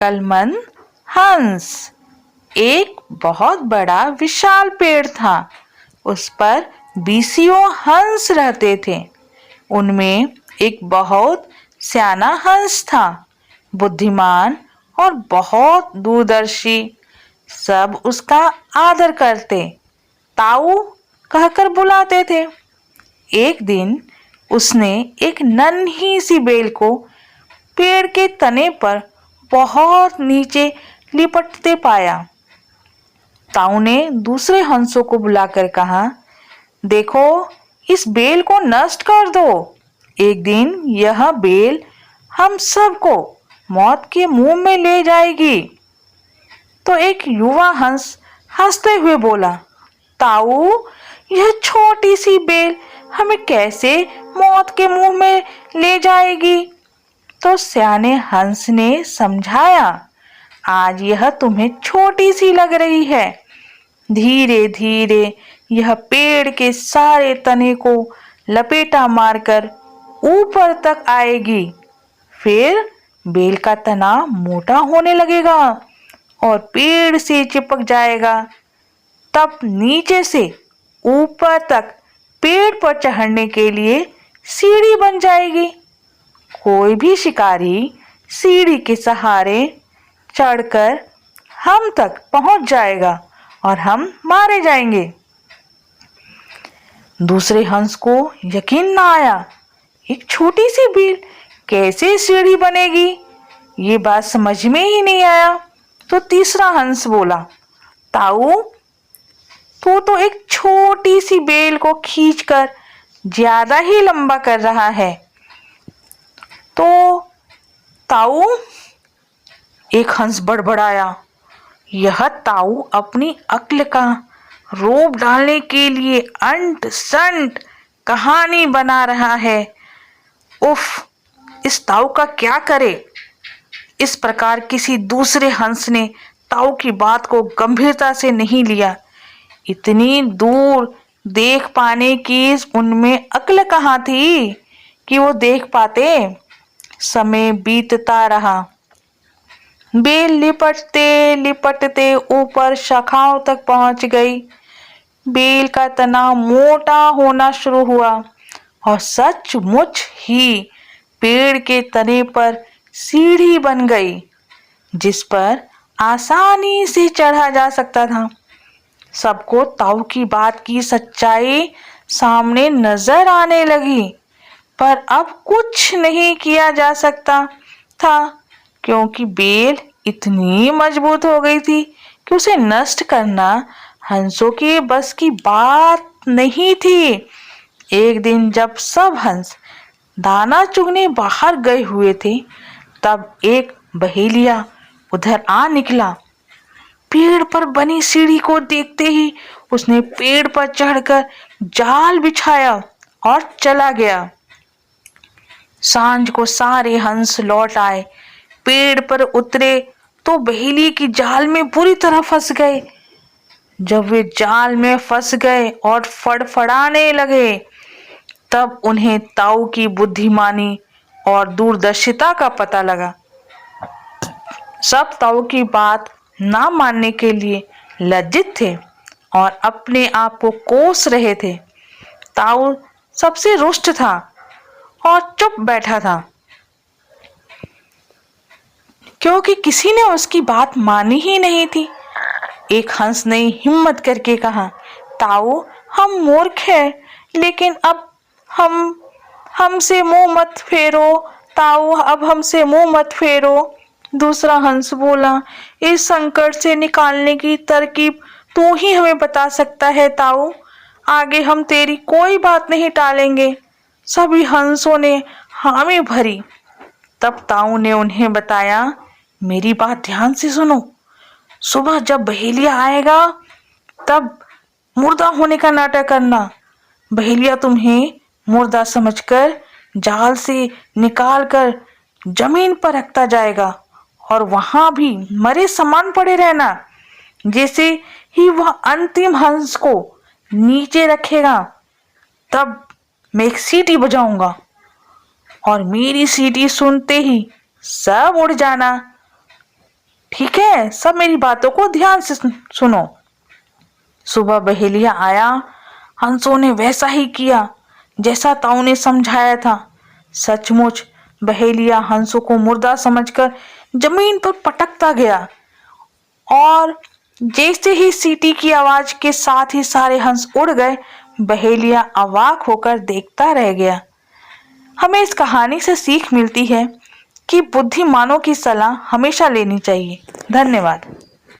अक्लमंद हंस। एक बहुत बड़ा विशाल पेड़ था। उस पर बीसियों हंस रहते थे। उनमें एक बहुत सियाना हंस था, बुद्धिमान और बहुत दूरदर्शी। सब उसका आदर करते, ताऊ कहकर बुलाते थे। एक दिन उसने एक नन्ही सी बेल को पेड़ के तने पर बहुत नीचे लिपटते पाया। ताऊ ने दूसरे हंसों को बुलाकर कहा, देखो, इस बेल को नष्ट कर दो। एक दिन यह बेल हम सबको मौत के मुंह में ले जाएगी। तो एक युवा हंस हंसते हुए बोला, ताऊ, यह छोटी सी बेल हमें कैसे मौत के मुंह में ले जाएगी? तो सियाने हंस ने समझाया, आज यह तुम्हें छोटी सी लग रही है। धीरे धीरे यह पेड़ के सारे तने को लपेटा मारकर ऊपर तक आएगी। फिर बेल का तना मोटा होने लगेगा और पेड़ से चिपक जाएगा। तब नीचे से ऊपर तक पेड़ पर चढ़ने के लिए सीढ़ी बन जाएगी। कोई भी शिकारी सीढ़ी के सहारे चढ़कर हम तक पहुंच जाएगा और हम मारे जाएंगे। दूसरे हंस को यकीन ना आया, एक छोटी सी बेल कैसे सीढ़ी बनेगी? ये बात समझ में ही नहीं आया। तो तीसरा हंस बोला, ताऊ, तू तो एक छोटी सी बेल को खींचकर ज्यादा ही लंबा कर रहा है। तो ताऊ, एक हंस बड़बड़ाया, यह ताऊ अपनी अक्ल का रोब डालने के लिए अंट संट कहानी बना रहा है। उफ, इस ताऊ का क्या करे? इस प्रकार किसी दूसरे हंस ने ताऊ की बात को गंभीरता से नहीं लिया। इतनी दूर देख पाने की उनमें अक्ल कहाँ थी कि वो देख पाते। समय बीतता रहा। बेल लिपटते लिपटते ऊपर शाखाओं तक पहुंच गई। बेल का तना मोटा होना शुरू हुआ और सचमुच ही पेड़ के तने पर सीढ़ी बन गई, जिस पर आसानी से चढ़ा जा सकता था। सबको ताऊ की बात की सच्चाई सामने नजर आने लगी, पर अब कुछ नहीं किया जा सकता था, क्योंकि बेल इतनी मजबूत हो गई थी कि उसे नष्ट करना हंसों के बस की बात नहीं थी। एक दिन जब सब हंस दाना चुगने बाहर गए हुए थे, तब एक बहेलिया उधर आ निकला। पेड़ पर बनी सीढ़ी को देखते ही उसने पेड़ पर चढ़कर जाल बिछाया और चला गया। सांझ को सारे हंस लौट आए। पेड़ पर उतरे तो बहेलिए की जाल में बुरी तरह फंस गए। जब वे जाल में फंस गए और फड़फड़ाने लगे, तब उन्हें ताऊ की बुद्धिमानी और दूरदर्शिता का पता लगा। सब ताऊ की बात ना मानने के लिए लज्जित थे और अपने आप को कोस रहे थे। ताऊ सबसे रुष्ट था और चुप बैठा था, क्योंकि किसी ने उसकी बात मानी ही नहीं थी। एक हंस ने हिम्मत करके कहा, ताऊ, हम मूर्ख हैं, लेकिन अब हमसे मुंह मत फेरो। ताऊ, अब हमसे मुंह मत फेरो। दूसरा हंस बोला, इस संकट से निकालने की तरकीब तू ही हमें बता सकता है ताऊ। आगे हम तेरी कोई बात नहीं टालेंगे। सभी हंसों ने हामी भरी। तब ताऊ ने उन्हें बताया, मेरी बात ध्यान से सुनो। सुबह जब बहेलिया आएगा, तब मुर्दा होने का नाटक करना। बहेलिया तुम्हें मुर्दा समझकर जाल से निकालकर जमीन पर रखता जाएगा और वहां भी मरे समान पड़े रहना। जैसे ही वह अंतिम हंस को नीचे रखेगा, तब मैं एक सीटी बजाऊंगा और मेरी सीटी सुनते ही सब उड़ जाना। है, सब मेरी बातों को ध्यान से सुनो। सुबह बहेलिया आया। हंसों ने वैसा ही किया जैसा ताऊ ने समझाया था। सचमुच बहेलिया हंसों को मुर्दा समझकर जमीन पर पटकता गया और जैसे ही सीटी की आवाज के साथ ही सारे हंस उड़ गए, बहेलिया अवाक होकर देखता रह गया। हमें इस कहानी से सीख मिलती है कि बुद्धिमानों की सलाह हमेशा लेनी चाहिए। धन्यवाद।